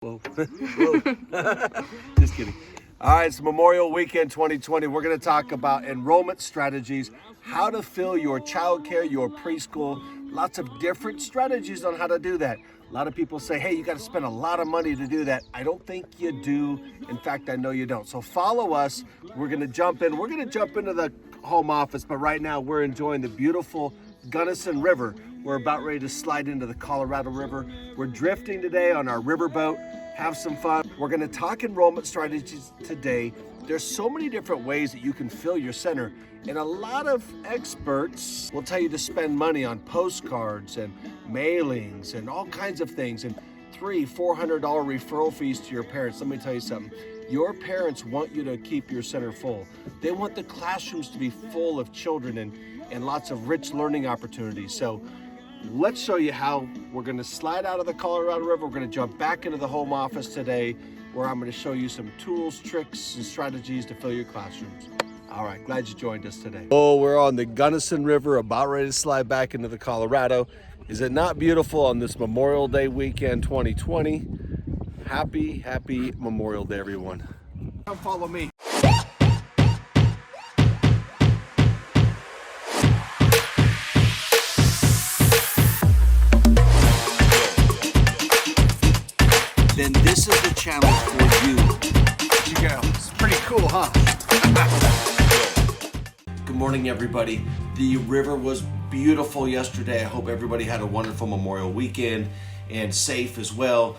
Whoa. Whoa. Just kidding. All right, it's Memorial Weekend 2020. We're going to talk about enrollment strategies, how to fill your childcare, your preschool, lots of different strategies on how to do that. A lot of people say, hey, you got to spend a lot of money to do that. I don't think you do. In fact, I know you don't. So follow us. We're going to jump in. We're going to jump into the home office, but right now we're enjoying the beautiful Gunnison River. We're about ready to slide into the Colorado River. We're drifting today on our riverboat. Have some fun. We're going to talk enrollment strategies today. There's so many different ways that you can fill your center, and a lot of experts will tell you to spend money on postcards and mailings and all kinds of things, and $300-400 referral fees to your parents. Let me tell you something. Your parents want you to keep your center full. They want the classrooms to be full of children and lots of rich learning opportunities. So let's show you how we're going to slide out of the Colorado River. We're going to jump back into the home office today, where I'm going to show you some tools, tricks, and strategies to fill your classrooms. All right, glad you joined us today. Oh, we're on the Gunnison River, about ready to slide back into the Colorado. Is it not beautiful on this Memorial Day weekend 2020? Happy Memorial Day, everyone. Come follow me. Then this is the challenge for you. There you go. It's pretty cool, huh? Good morning, everybody. The river was beautiful yesterday. I hope everybody had a wonderful Memorial weekend and safe as well.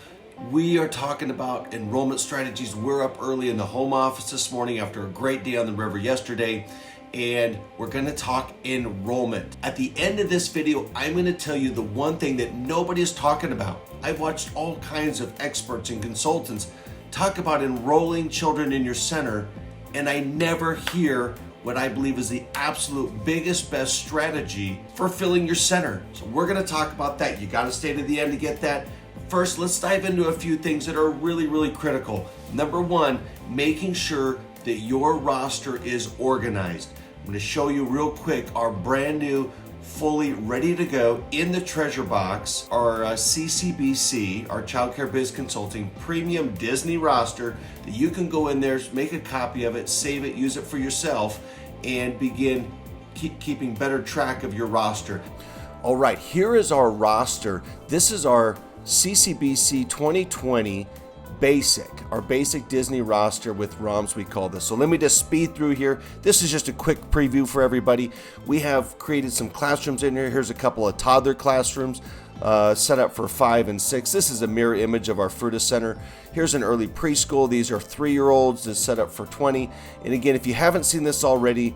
We are talking about enrollment strategies. We're up early in the home office this morning after a great day on the river yesterday, and we're going to talk enrollment. At the end of this video, I'm going to tell you the one thing that nobody is talking about. I've watched all kinds of experts and consultants talk about enrolling children in your center, and I never hear what I believe is the absolute biggest, best strategy for filling your center. So we're going to talk about that. You got to stay to the end to get that. First, let's dive into a few things that are really critical. Number one, making sure that your roster is organized. I'm going to show you real quick our brand new, fully ready to go in the treasure box, our CCBC, our Child Care Biz Consulting Premium Disney roster that you can go in there, make a copy of it, save it, use it for yourself, and begin keeping better track of your roster. All right, here is our roster. This is our CCBC 2020 basic, our basic Disney roster with ROMs, we call this. So let me just speed through here. This is just a quick preview for everybody. We have created some classrooms in here. Here's a couple of toddler classrooms set up for 5 and 6. This is a mirror image of our Fruta Center. Here's an early preschool. These are 3-year-olds. It's set up for 20. And again, if you haven't seen this already,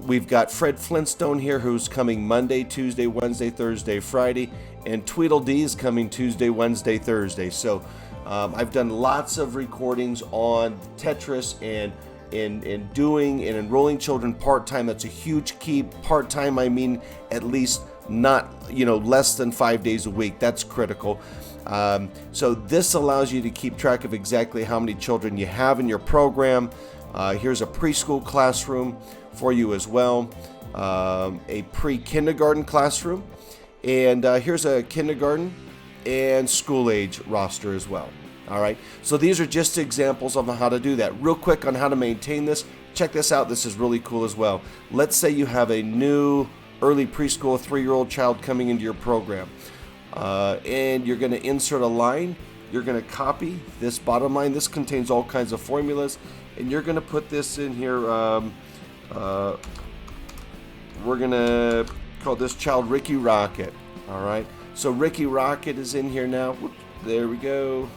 we've got Fred Flintstone here, who's coming Monday, Tuesday, Wednesday, Thursday, Friday, and Tweedledee is coming Tuesday, Wednesday, Thursday. So I've done lots of recordings on Tetris and doing and enrolling children part-time. That's a huge key. Part-time, I mean at least not, less than 5 days a week. That's critical. So this allows you to keep track of exactly how many children you have in your program. Here's a preschool classroom for you as well, a pre-kindergarten classroom, and here's a kindergarten and school age roster as well. All right, so these are just examples of how to do that. Real quick on how to maintain this, check this out. This is really cool as well. Let's say you have a new early preschool 3-year-old child coming into your program, and you're going to insert a line. You're going to copy this bottom line. This contains all kinds of formulas, and you're going to put this in here. We're going to call this child Ricky Rocket. All right, so Ricky Rocket is in here now. Whoops, there we go.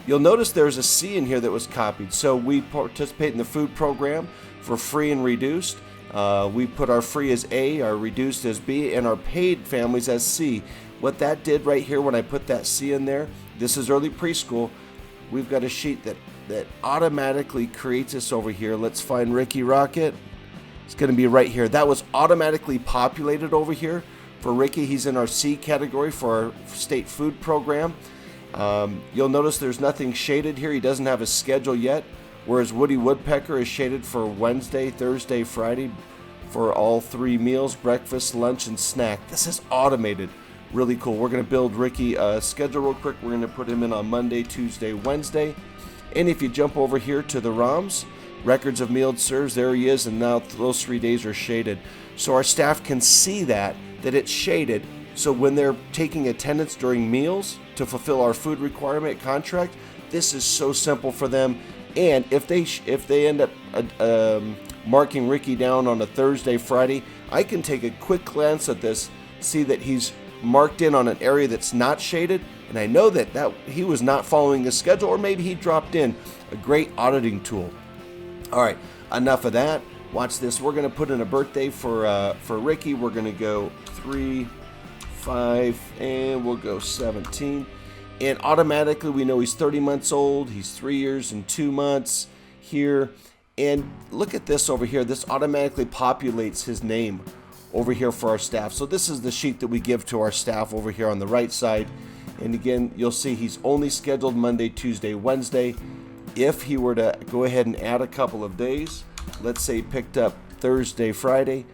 You'll notice there's a C in here that was copied. So we participate in the food program for free and reduced. We put our free as A, our reduced as B, and our paid families as C. What that did right here when I put that C in there, this is early preschool. We've got a sheet that automatically creates this over here. Let's find Ricky Rocket. It's going to be right here. That was automatically populated over here for Ricky. He's in our C category for our state food program. You'll notice there's nothing shaded here. He doesn't have a schedule yet, whereas Woody Woodpecker is shaded for Wednesday, Thursday, Friday for all 3 meals, breakfast, lunch, and snack. This is automated. Really cool. We're going to build Ricky a schedule real quick. We're going to put him in on Monday, Tuesday, Wednesday. And if you jump over here to the ROMs, records of meals served, there he is, and now those 3 days are shaded. So our staff can see that it's shaded. So when they're taking attendance during meals to fulfill our food requirement contract, this is so simple for them. And if they end up marking Ricky down on a Thursday, Friday, I can take a quick glance at this, see that he's marked in on an area that's not shaded, and I know that he was not following the schedule, or maybe he dropped in. A great auditing tool. All right, enough of that. Watch this. We're going to put in a birthday for Ricky. We're going to go 3, 5, and we'll go 17. And automatically we know he's 30 months old. He's 3 years and 2 months here. And look at this over here. This automatically populates his name over here for our staff. So this is the sheet that we give to our staff over here on the right side. And again, you'll see he's only scheduled Monday, Tuesday, Wednesday. If he were to go ahead and add a couple of days, let's say he picked up Thursday, Friday,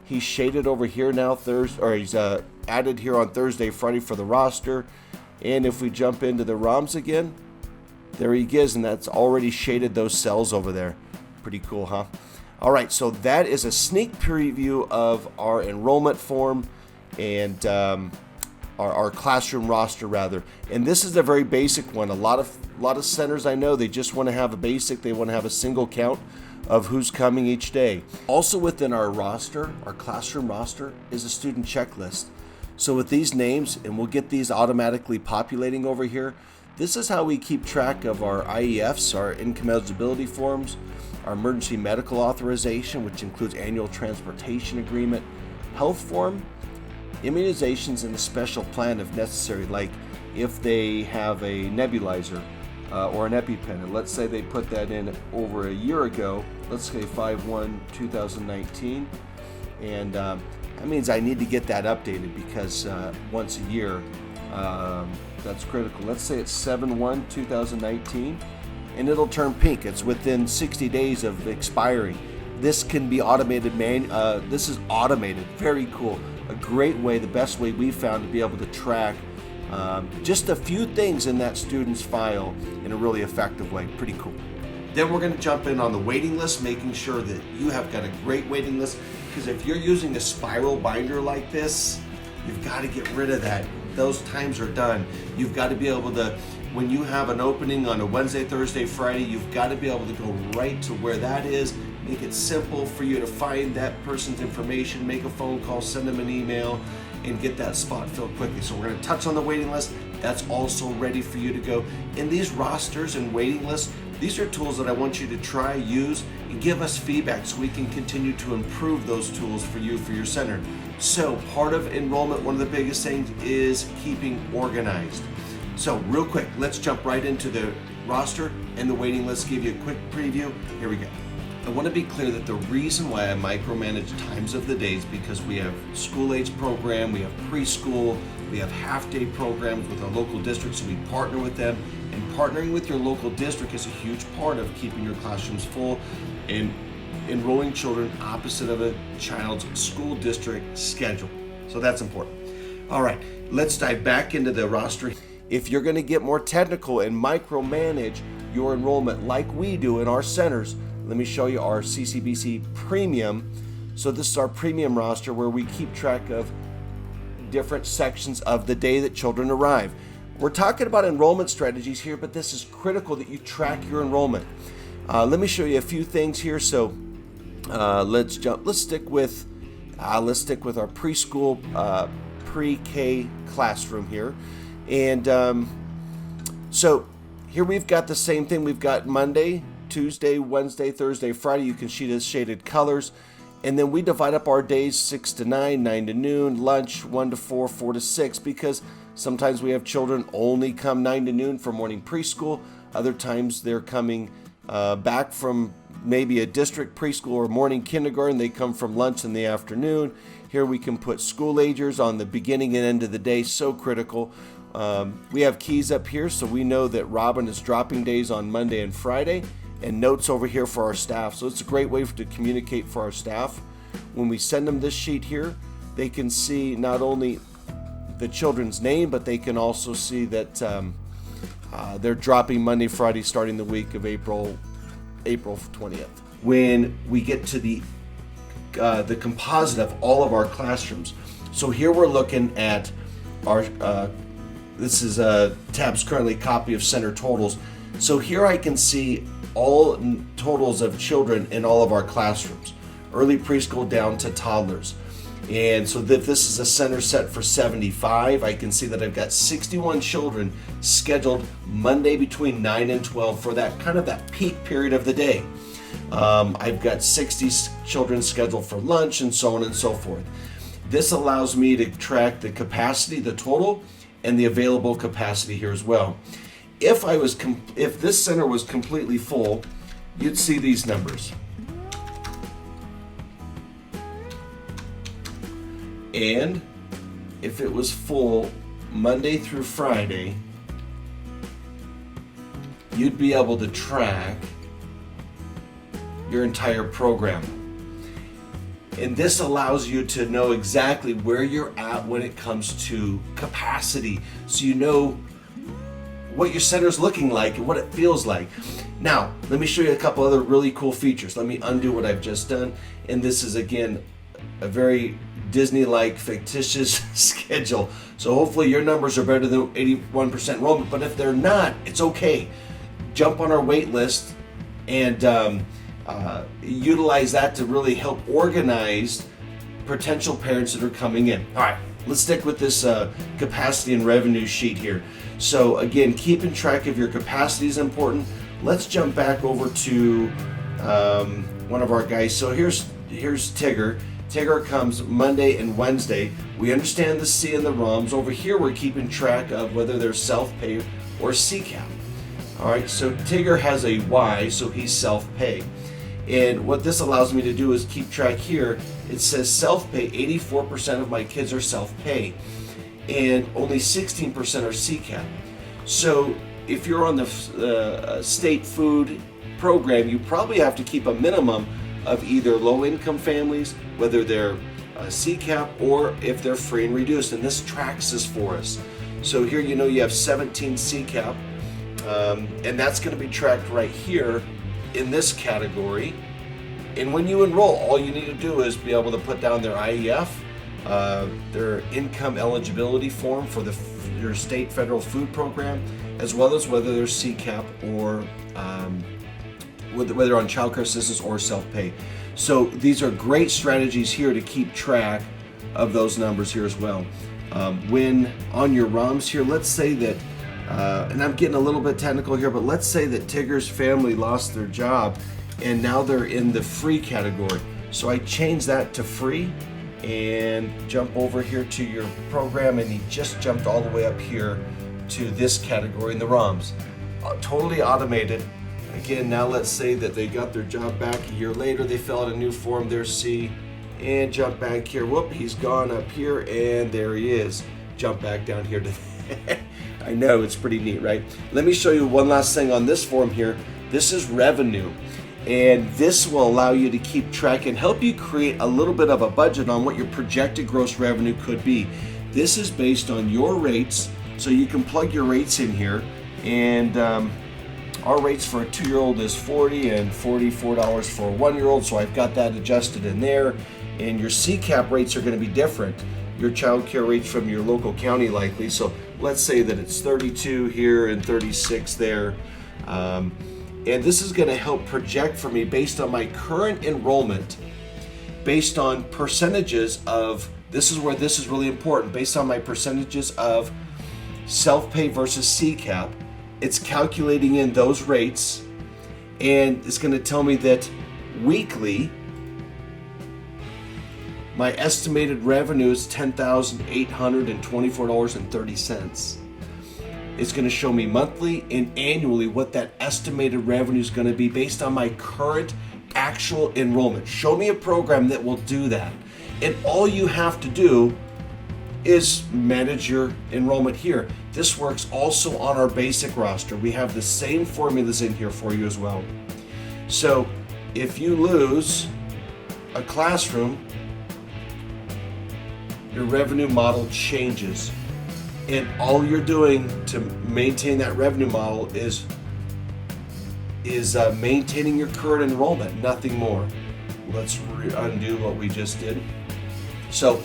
he's shaded over here now he's added here on Thursday, Friday for the roster. And if we jump into the ROMs again, there he is, and that's already shaded those cells over there. Pretty cool, huh? All right, so that is a sneak preview of our enrollment form and our classroom roster, rather. And this is a very basic one. A lot of centers I know, they just want to have a basic. They want to have a single count of who's coming each day. Also within our roster, our classroom roster, is a student checklist. So with these names, and we'll get these automatically populating over here, this is how we keep track of our IEFs, our income eligibility forms, our emergency medical authorization, which includes annual transportation agreement, health form, immunizations, and a special plan if necessary, like if they have a nebulizer or an EpiPen. And let's say they put that in over a year ago, let's say 5/1/2019, and that means I need to get that updated because once a year, that's critical. Let's say it's 7/1/2019, and it'll turn pink. It's within 60 days of expiring. This can be automated. This is automated. Very cool. A great way, the best way we found to be able to track just a few things in that student's file in a really effective way. Pretty cool. Then we're going to jump in on the waiting list, making sure that you have got a great waiting list, because if you're using a spiral binder like this, you've got to get rid of that. Those times are done. You've got to be able to, when you have an opening on a Wednesday, Thursday, Friday, you've got to be able to go right to where that is, make it simple for you to find that person's information, make a phone call, send them an email, and get that spot filled quickly. So we're going to touch on the waiting list. That's also ready for you to go. And these rosters and waiting lists, these are tools that I want you to try, use, and give us feedback so we can continue to improve those tools for you, for your center. So part of enrollment, one of the biggest things is keeping organized. So real quick, let's jump right into the roster and the waiting list, give you a quick preview. Here we go. I want to be clear that the reason why I micromanage times of the day is because we have school-age program, we have preschool, we have half-day programs with our local districts, so we partner with them. And partnering with your local district is a huge part of keeping your classrooms full and enrolling children opposite of a child's school district schedule. So that's important. All right, let's dive back into the roster. If you're going to get more technical and micromanage your enrollment like we do in our centers, let me show you our CCBC Premium. So this is our premium roster where we keep track of different sections of the day that children arrive. We're talking about enrollment strategies here, but this is critical that you track your enrollment. Let me show you a few things here. So let's stick with our preschool pre-K classroom here. And so here we've got the same thing. We've got Monday, Tuesday, Wednesday, Thursday, Friday. You can see the shaded colors. And then we divide up our days 6 to 9, 9 to noon, lunch 1 to 4, 4 to 6, because sometimes we have children only come 9 to noon for morning preschool. Other times they're coming back from maybe a district preschool or morning kindergarten. They come from lunch in the afternoon. Here we can put school agers on the beginning and end of the day, so critical. We have keys up here, so we know that Robin is dropping days on Monday and Friday, and notes over here for our staff. So it's a great way to communicate for our staff. When we send them this sheet here, they can see not only the children's name, but they can also see that they're dropping Monday, Friday, starting the week of April 20th. When we get to the composite of all of our classrooms, so here we're looking at our this is tab's currently copy of center totals. So here I can see all totals of children in all of our classrooms, early preschool down to toddlers. And so if this is a center set for 75, I can see that I've got 61 children scheduled Monday between 9 and 12 for that kind of that peak period of the day. I've got 60 children scheduled for lunch and so on and so forth. This allows me to track the capacity, the total, and the available capacity here as well. If this center was completely full, you'd see these numbers. And if it was full Monday through Friday, you'd be able to track your entire program. And this allows you to know exactly where you're at when it comes to capacity, so you know what your center is looking like and what it feels like. Now, let me show you a couple other really cool features. Let me undo what I've just done. And this is, again, a very Disney-like fictitious schedule. So hopefully your numbers are better than 81% enrollment, but if they're not, it's okay. Jump on our wait list and utilize that to really help organize potential parents that are coming in. All right, let's stick with this capacity and revenue sheet here. So again, keeping track of your capacity is important. Let's jump back over to one of our guys. So here's Tigger. Tigger comes Monday and Wednesday. We understand the C and the ROMs. Over here, we're keeping track of whether they're self-pay or CCAP. All right, so Tigger has a Y, so he's self-pay. And what this allows me to do is keep track here. It says self-pay, 84% of my kids are self-pay, and only 16% are CCAP. So if you're on the state food program, you probably have to keep a minimum of either low-income families, whether they're CCAP or if they're free and reduced, and this tracks this for us. So here you know you have 17 CCAP, and that's going to be tracked right here in this category. And when you enroll, all you need to do is be able to put down their IEF, their income eligibility form for your state federal food program, as well as whether they're CCAP or whether on child care assistance or self-pay. So these are great strategies here to keep track of those numbers here as well. When on your ROMs here, let's say that, and I'm getting a little bit technical here, but let's say that Tigger's family lost their job and now they're in the free category. So I change that to free and jump over here to your program, and he just jumped all the way up here to this category in the ROMs. Totally automated. Again, now let's say that they got their job back a year later, they fill out a new form, there's C, and jump back here. Whoop, he's gone up here, and there he is. Jump back down here to I know, it's pretty neat, right? Let me show you one last thing on this form here. This is revenue, and this will allow you to keep track and help you create a little bit of a budget on what your projected gross revenue could be. This is based on your rates, so you can plug your rates in here, and our rates for a 2-year-old is $40 and $44 for a 1-year-old, so I've got that adjusted in there. And your CCAP rates are going to be different. Your child care rates from your local county likely. So let's say that it's 32 here and 36 there. And this is going to help project for me based on my current enrollment, based on percentages of, this is where this is really important, based on my percentages of self-pay versus CCAP. It's calculating in those rates, and it's going to tell me that weekly my estimated revenue is $10,824.30. It's going to show me monthly and annually what that estimated revenue is going to be based on my current actual enrollment. Show me a program that will do that. And all you have to do is manage your enrollment here. This works also on our basic roster. We have the same formulas in here for you as well. So if you lose a classroom, your revenue model changes. And all you're doing to maintain that revenue model is maintaining your current enrollment, nothing more. Let's undo what we just did. So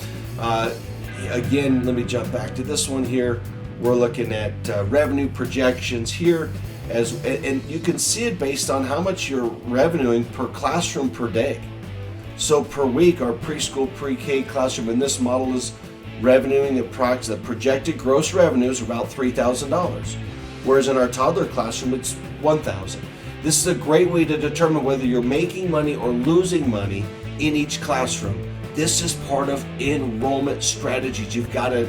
again, let me jump back to this one here. We're looking at revenue projections here, and you can see it based on how much you're revenuing per classroom per day. So per week, our preschool, pre-K classroom in this model is revenuing the projected gross revenues about $3,000, whereas in our toddler classroom it's $1,000. This is a great way to determine whether you're making money or losing money in each classroom. This is part of enrollment strategies. You've got to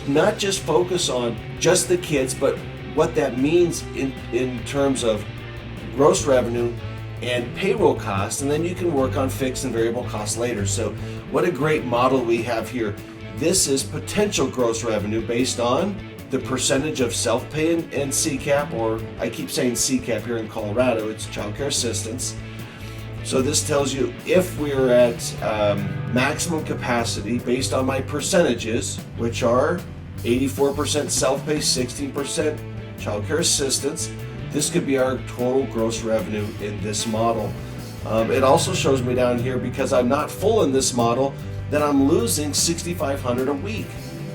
not just focus on just the kids, but what that means in terms of gross revenue and payroll costs, and then you can work on fixed and variable costs later. So what a great model we have here. This is potential gross revenue based on the percentage of self-pay and CCAP, or I keep saying CCAP here in Colorado, it's child care assistance. So this tells you if we're at maximum capacity based on my percentages, which are 84% self-pay, 16% child care assistance. This could be our total gross revenue in this model. It also shows me down here, because I'm not full in this model, that I'm losing $6,500 a week,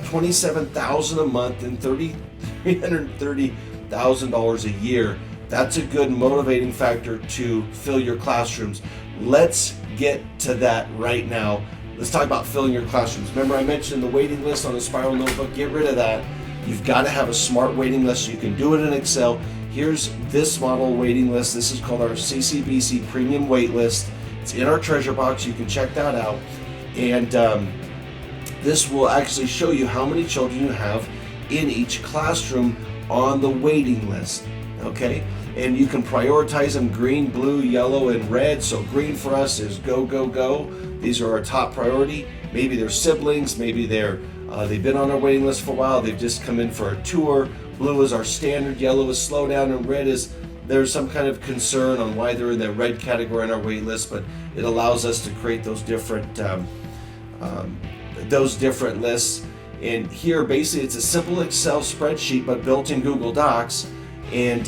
$27,000 a month, and $330,000 a year. That's a good motivating factor to fill your classrooms. Let's get to that right now. Let's talk about filling your classrooms. Remember, I mentioned the waiting list on the Spiral Notebook. Get rid of that. You've got to have a smart waiting list. You can do it in Excel. Here's this model waiting list. This is called our CCBC Premium Wait List. It's in our treasure box. You can check that out. And this will actually show you how many children you have in each classroom on the waiting list. Okay? And you can prioritize them: green, blue, yellow, and red. So green for us is go, go, go. These are our top priority. Maybe they're siblings. Maybe they've been on our waiting list for a while. They've just come in for a tour. Blue is our standard, yellow is slow down, and red is there's some kind of concern on why they're in the red category on our wait list, but it allows us to create those different lists. And here, basically, it's a simple Excel spreadsheet, but built in Google Docs. And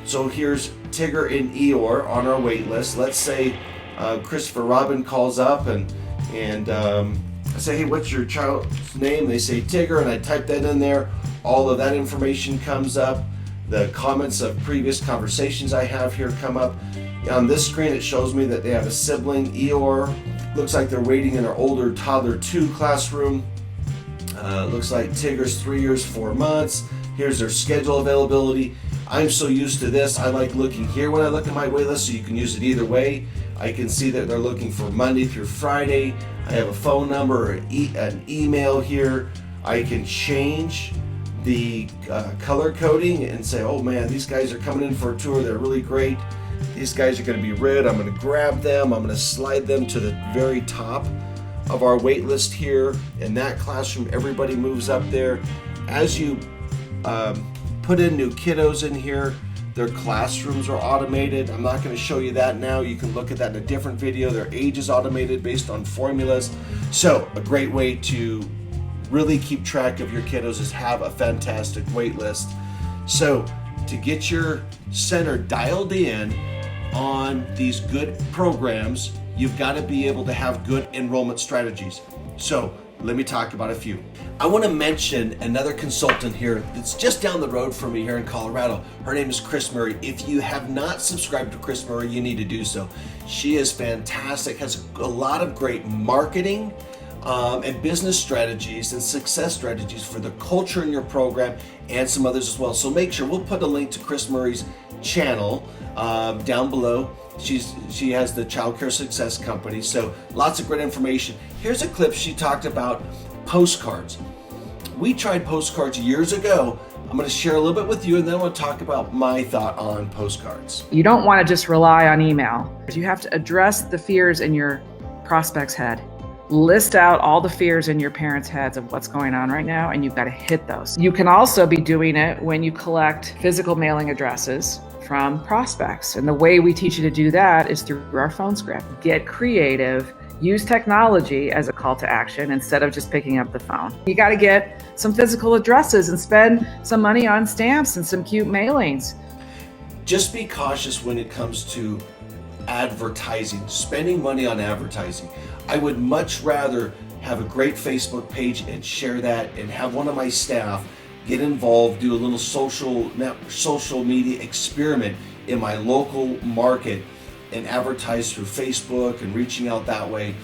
so here's Tigger and Eeyore on our wait list. Let's say Christopher Robin calls up and I say, hey, what's your child's name? They say Tigger, and I type that in there. All of that information comes up. The comments of previous conversations I have here come up. On this screen, it shows me that they have a sibling, Eeyore. Looks like they're waiting in our older toddler 2 classroom. Looks like Tigger's 3 years, 4 months. Here's their schedule availability. I'm so used to this. I like looking here when I look at my wait list, so you can use it either way. I can see that they're looking for Monday through Friday. I have a phone number or an email here. I can change the color coding and say, oh man, these guys are coming in for a tour. They're really great. These guys are going to be red. I'm going to grab them. I'm going to slide them to the very top of our wait list here. In that classroom, everybody moves up there. As you put in new kiddos in here, their classrooms are automated. I'm not going to show you that now. You can look at that in a different video. Their age is automated based on formulas. So a great way to really keep track of your kiddos is have a fantastic wait list. So to get your center dialed in on these good programs, you've got to be able to have good enrollment strategies. So let me talk about a few. I want to mention another consultant here that's just down the road from me here in Colorado. Her name is Chris Murray. If you have not subscribed to Chris Murray, you need to do so. She is fantastic, has a lot of great marketing and business strategies and success strategies for the culture in your program and some others as well. So make sure, we'll put a link to Chris Murray's channel down below. She has the Child Care Success Company, so lots of great information. Here's a clip. She talked about postcards. We tried postcards years ago. I'm going to share a little bit with you, and then I want to talk about my thought on postcards. You don't want to just rely on email. You have to address the fears in your prospect's head. List out all the fears in your parents' heads of what's going on right now, and you've got to hit those. You can also be doing it when you collect physical mailing addresses from prospects. And the way we teach you to do that is through our phone script. Get creative, Use technology as a call to action instead of just picking up the phone. You got to get some physical addresses and spend some money on stamps and some cute mailings. Just be cautious when it comes to advertising, spending money on advertising. I would much rather have a great Facebook page and share that, and have one of my staff get involved, do a little social media experiment in my local market and advertise through Facebook and reaching out that way.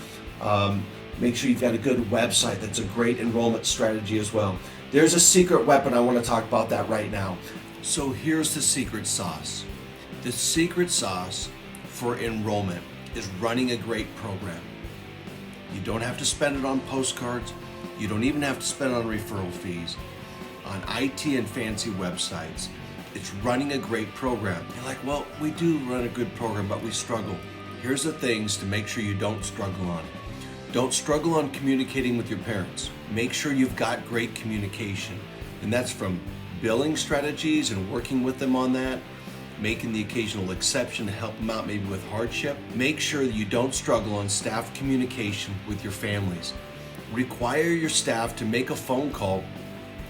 Make sure you've got a good website. That's a great enrollment strategy as well. There's a secret weapon. I want to talk about that right now. So here's the secret sauce. The secret sauce for enrollment is running a great program. You don't have to spend it on postcards. You don't even have to spend it on referral fees, on IT and fancy websites. It's running a great program. You're like, well, we do run a good program, but we struggle. Here's the things to make sure you don't struggle on. Don't struggle on communicating with your parents. Make sure you've got great communication. And that's from billing strategies and working with them on that, making the occasional exception to help them out maybe with hardship. Make sure that you don't struggle on staff communication with your families. Require your staff to make a phone call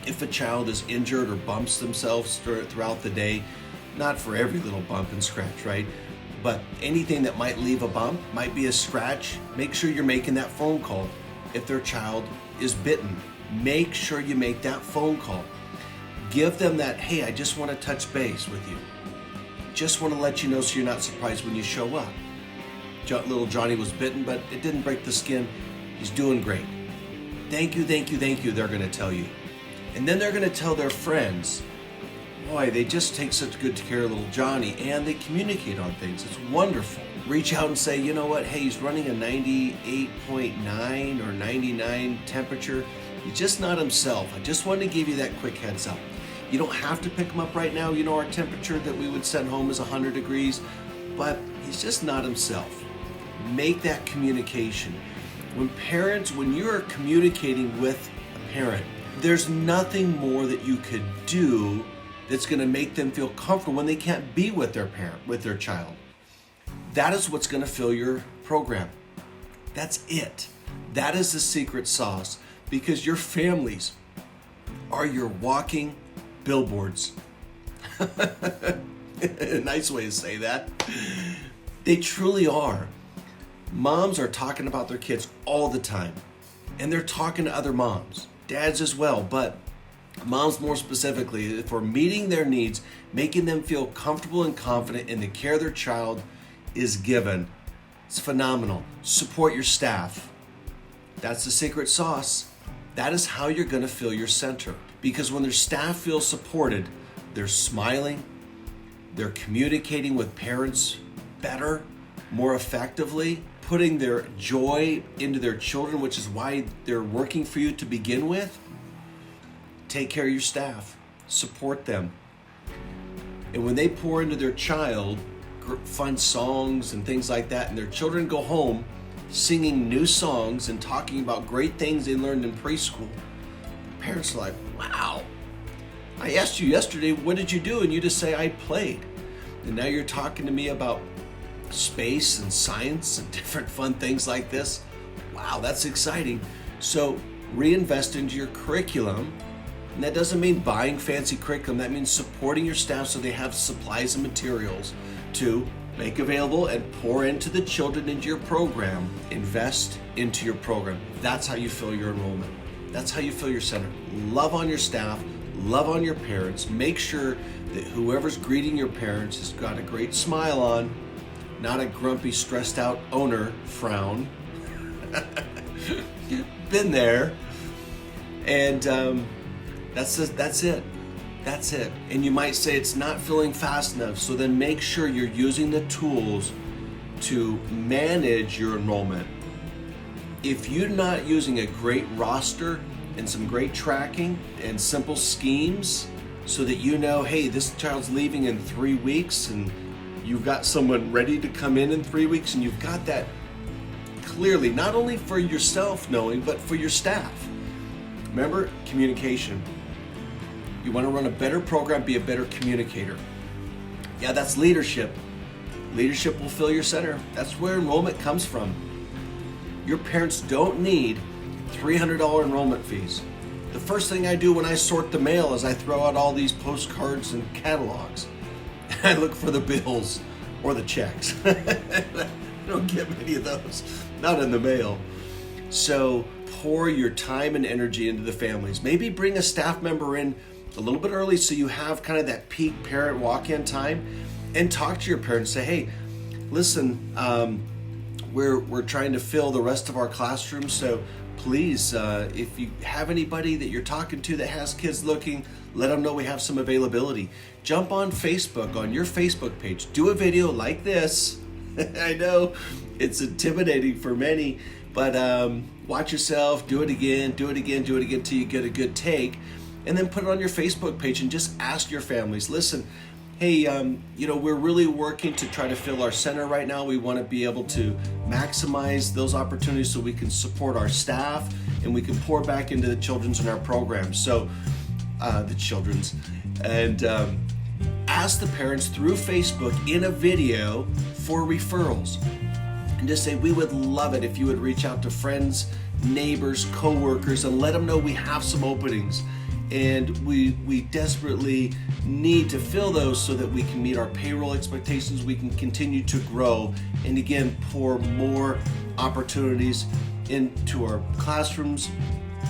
if a child is injured or bumps themselves throughout the day. Not for every little bump and scratch, right? But anything that might leave a bump, might be a scratch, make sure you're making that phone call. If their child is bitten, make sure you make that phone call. Give them that, hey, I just want to touch base with you. Just want to let you know so you're not surprised when you show up. Little Johnny was bitten, but it didn't break the skin. He's doing great. Thank you, thank you, thank you, they're going to tell you. And then they're going to tell their friends, boy, they just take such good care of little Johnny, and they communicate on things. It's wonderful. Reach out and say, you know what, hey, he's running a 98.9 or 99 temperature. He's just not himself. I just wanted to give you that quick heads up. You don't have to pick him up right now. You know, our temperature that we would send home is 100 degrees, but he's just not himself. Make that communication. When you're communicating with a parent, there's nothing more that you could do that's going to make them feel comfortable when they can't be with their parent, with their child. That is what's going to fill your program. That's it. That is the secret sauce, because your families are your walking billboards. A nice way to say that. They truly are. Moms are talking about their kids all the time, and they're talking to other moms. Dads as well, but moms more specifically, for meeting their needs, making them feel comfortable and confident in the care their child is given. It's phenomenal. Support your staff. That's the secret sauce. That is how you're going to fill your center. Because when their staff feels supported, they're smiling, they're communicating with parents better, more effectively, putting their joy into their children, which is why they're working for you to begin with. Take care of your staff, support them. And when they pour into their child fun songs and things like that, and their children go home singing new songs and talking about great things they learned in preschool, parents are like, wow, I asked you yesterday, what did you do? And you just say, I played. And now you're talking to me about space and science and different fun things like this. Wow, that's exciting. So reinvest into your curriculum. And that doesn't mean buying fancy curriculum. That means supporting your staff so they have supplies and materials to make available and pour into the children into your program. Invest into your program. That's how you fill your enrollment. That's how you fill your center. Love on your staff, love on your parents. Make sure that whoever's greeting your parents has got a great smile on, not a grumpy, stressed out owner frown. Been there. And that's it. That's it. And you might say it's not filling fast enough, so then make sure you're using the tools to manage your enrollment. If you're not using a great roster and some great tracking and simple schemes so that you know, hey, this child's leaving in 3 weeks, and you've got someone ready to come in 3 weeks, and you've got that clearly, not only for yourself knowing, but for your staff. Remember, communication. You want to run a better program, be a better communicator. Yeah, that's leadership. Leadership will fill your center. That's where enrollment comes from. Your parents don't need $300 enrollment fees. The first thing I do when I sort the mail is I throw out all these postcards and catalogs. I look for the bills or the checks. I don't get many of those, not in the mail. So pour your time and energy into the families. Maybe bring a staff member in a little bit early so you have kind of that peak parent walk-in time, and talk to your parents. Say, hey, listen, we're trying to fill the rest of our classrooms, so please, if you have anybody that you're talking to that has kids looking, let them know we have some availability. Jump on Facebook, on your Facebook page. Do a video like this. I know it's intimidating for many, but watch yourself, do it again till you get a good take, and then put it on your Facebook page and just ask your families, listen, hey, we're really working to try to fill our center right now. We want to be able to maximize those opportunities so we can support our staff and we can pour back into the children's in our programs. So ask the parents through Facebook in a video for referrals. And just say, we would love it if you would reach out to friends, neighbors, co-workers, and let them know we have some openings. And we desperately need to fill those so that we can meet our payroll expectations, we can continue to grow, and again, pour more opportunities into our classrooms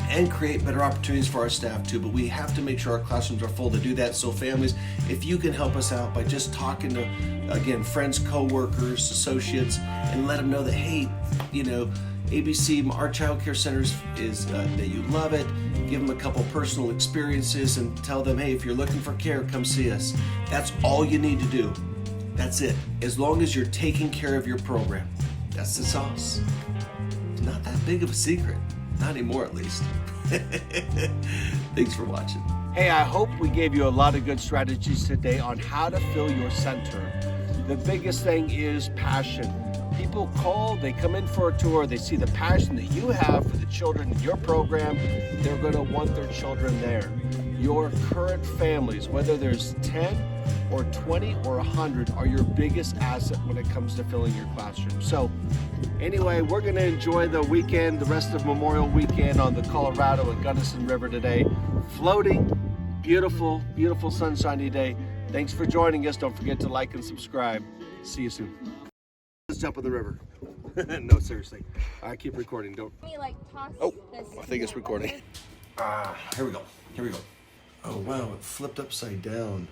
and create better opportunities for our staff too. But we have to make sure our classrooms are full to do that. So families, if you can help us out by just talking to, again, friends, co-workers, associates, and let them know that, hey, ABC, our child care centers is that you love it. Give them a couple personal experiences and tell them, hey, if you're looking for care, come see us. That's all you need to do. That's it. As long as you're taking care of your program. That's the sauce. It's not that big of a secret. Not anymore, at least. Thanks for watching. Hey, I hope we gave you a lot of good strategies today on how to fill your center. The biggest thing is passion. People call, they come in for a tour, they see the passion that you have for the children in your program, they're going to want their children there. Your current families, whether there's 10 or 20 or 100, are your biggest asset when it comes to filling your classroom. So anyway, we're going to enjoy the weekend, the rest of Memorial Weekend on the Colorado and Gunnison River today. Floating, beautiful, beautiful sunshiny day. Thanks for joining us. Don't forget to like and subscribe. See you soon. Let's jump in the river. No, seriously. I keep recording. Don't. Oh, I think it's recording. Here we go. Oh, wow, it flipped upside down.